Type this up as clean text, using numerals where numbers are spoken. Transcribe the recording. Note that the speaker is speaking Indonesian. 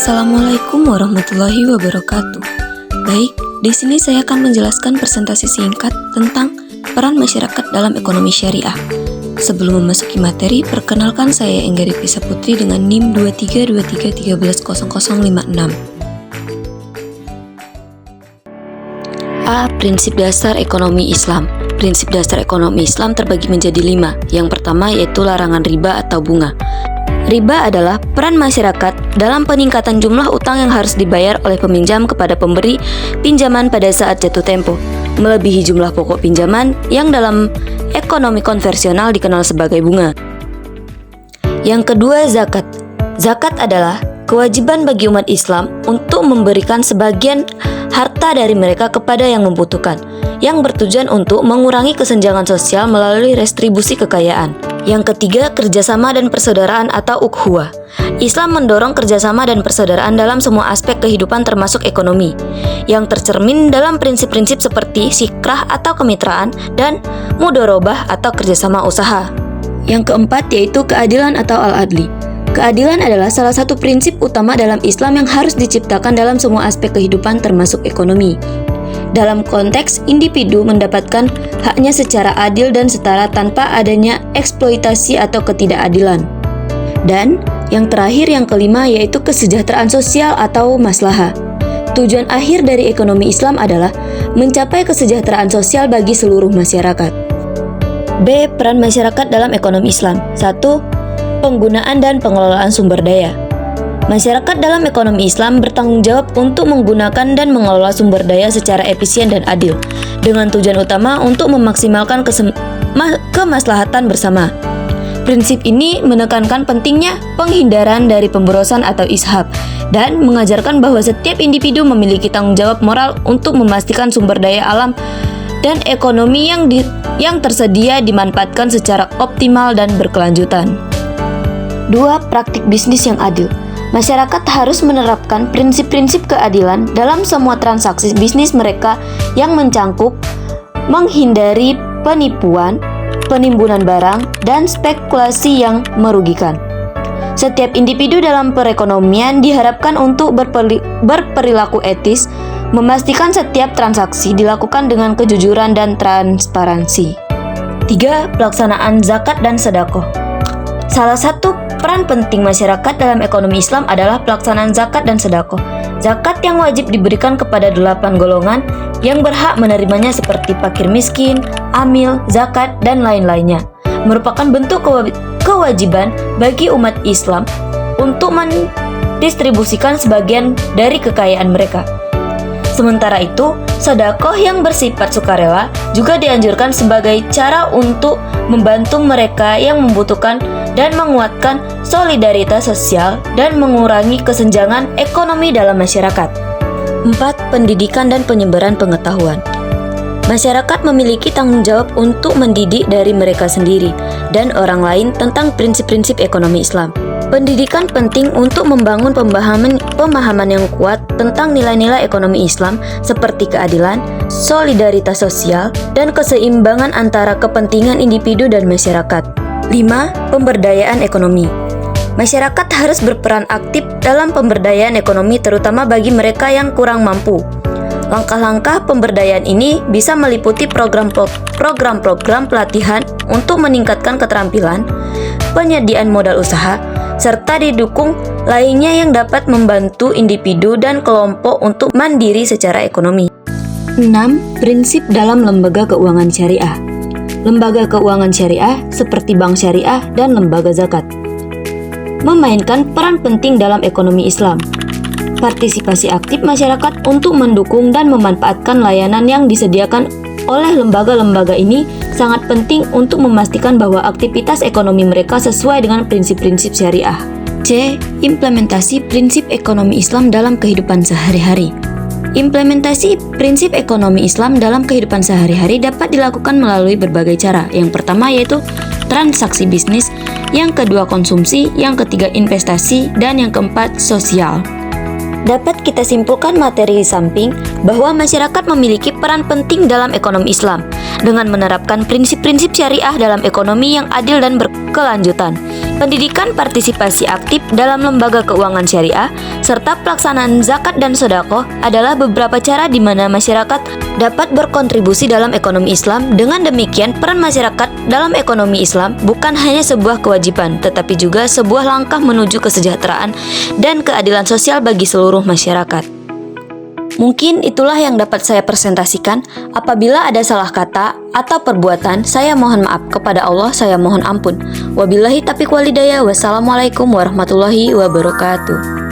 Assalamualaikum warahmatullahi wabarakatuh. Baik, di sini saya akan menjelaskan presentasi singkat tentang peran masyarakat dalam ekonomi syariah. Sebelum memasuki materi, perkenalkan saya Engga Devisa Putri dengan NIM 2323130056. A. Prinsip dasar ekonomi Islam. Prinsip dasar ekonomi Islam terbagi menjadi 5. Yang pertama yaitu larangan riba atau bunga. Riba adalah peran masyarakat dalam peningkatan jumlah utang yang harus dibayar oleh peminjam kepada pemberi pinjaman pada saat jatuh tempo, melebihi jumlah pokok pinjaman yang dalam ekonomi konvensional dikenal sebagai bunga. Yang kedua, zakat. Zakat adalah kewajiban bagi umat Islam untuk memberikan sebagian harta dari mereka kepada yang membutuhkan, yang bertujuan untuk mengurangi kesenjangan sosial melalui restribusi kekayaan. Yang ketiga, kerjasama dan persaudaraan atau ukhuwah. Islam mendorong kerjasama dan persaudaraan dalam semua aspek kehidupan termasuk ekonomi, yang tercermin dalam prinsip-prinsip seperti sikrah atau kemitraan dan mudorobah atau kerjasama usaha. Yang keempat yaitu keadilan atau al-adli. Keadilan adalah salah satu prinsip utama dalam Islam yang harus diciptakan dalam semua aspek kehidupan termasuk ekonomi. Dalam konteks individu mendapatkan haknya secara adil dan setara tanpa adanya eksploitasi atau ketidakadilan. Dan yang terakhir, yang kelima, yaitu kesejahteraan sosial atau maslahah. Tujuan akhir dari ekonomi Islam adalah mencapai kesejahteraan sosial bagi seluruh masyarakat. B. Peran masyarakat dalam ekonomi Islam. 1. Penggunaan dan pengelolaan sumber daya. Masyarakat dalam ekonomi Islam bertanggung jawab untuk menggunakan dan mengelola sumber daya secara efisien dan adil, dengan tujuan utama untuk memaksimalkan kemaslahatan bersama. Prinsip ini menekankan pentingnya penghindaran dari pemborosan atau ishab, dan mengajarkan bahwa setiap individu memiliki tanggung jawab moral untuk memastikan sumber daya alam dan ekonomi yang tersedia dimanfaatkan secara optimal dan berkelanjutan. 2. Praktik bisnis yang adil. Masyarakat harus menerapkan prinsip-prinsip keadilan dalam semua transaksi bisnis mereka yang mencangkup menghindari penipuan, penimbunan barang, dan spekulasi yang merugikan. Setiap individu dalam perekonomian diharapkan untuk berperilaku etis, memastikan setiap transaksi dilakukan dengan kejujuran dan transparansi. 3. Pelaksanaan zakat dan sedekah. Salah satu peran penting masyarakat dalam ekonomi Islam adalah pelaksanaan zakat dan sedekah. Zakat yang wajib diberikan kepada 8 golongan yang berhak menerimanya seperti fakir miskin, amil, zakat, dan lain-lainnya, merupakan bentuk kewajiban bagi umat Islam untuk mendistribusikan sebagian dari kekayaan mereka. Sementara itu, sedekah yang bersifat sukarela juga dianjurkan sebagai cara untuk membantu mereka yang membutuhkan dan menguatkan solidaritas sosial dan mengurangi kesenjangan ekonomi dalam masyarakat. 4. Pendidikan dan penyebaran pengetahuan. Masyarakat memiliki tanggung jawab untuk mendidik dari mereka sendiri dan orang lain tentang prinsip-prinsip ekonomi Islam. Pendidikan penting untuk membangun pemahaman yang kuat tentang nilai-nilai ekonomi Islam seperti keadilan, solidaritas sosial, dan keseimbangan antara kepentingan individu dan masyarakat. 5. Pemberdayaan ekonomi. Masyarakat harus berperan aktif dalam pemberdayaan ekonomi terutama bagi mereka yang kurang mampu. Langkah-langkah pemberdayaan ini bisa meliputi program-program pelatihan untuk meningkatkan keterampilan, penyediaan modal usaha, serta didukung lainnya yang dapat membantu individu dan kelompok untuk mandiri secara ekonomi. 6. Prinsip dalam lembaga keuangan syariah. Lembaga keuangan syariah seperti bank syariah dan lembaga zakat memainkan peran penting dalam ekonomi Islam. Partisipasi aktif masyarakat untuk mendukung dan memanfaatkan layanan yang disediakan oleh lembaga-lembaga ini sangat penting untuk memastikan bahwa aktivitas ekonomi mereka sesuai dengan prinsip-prinsip syariah. C. Implementasi prinsip ekonomi Islam dalam kehidupan sehari-hari. Implementasi prinsip ekonomi Islam dalam kehidupan sehari-hari dapat dilakukan melalui berbagai cara. Yang pertama yaitu transaksi bisnis, yang kedua konsumsi, yang ketiga investasi, dan yang keempat sosial. Dapat kita simpulkan materi di samping bahwa masyarakat memiliki peran penting dalam ekonomi Islam dengan menerapkan prinsip-prinsip syariah dalam ekonomi yang adil dan berkelanjutan. pendidikan partisipasi aktif dalam lembaga keuangan syariah, serta pelaksanaan zakat dan sedekah adalah beberapa cara di mana masyarakat dapat berkontribusi dalam ekonomi Islam. Dengan demikian, peran masyarakat dalam ekonomi Islam bukan hanya sebuah kewajiban, tetapi juga sebuah langkah menuju kesejahteraan dan keadilan sosial bagi seluruh masyarakat. Mungkin itulah yang dapat saya presentasikan. Apabila ada salah kata atau perbuatan, saya mohon maaf. Kepada Allah saya mohon ampun. Wabillahi taufiq walhidayah. Wassalamualaikum warahmatullahi wabarakatuh.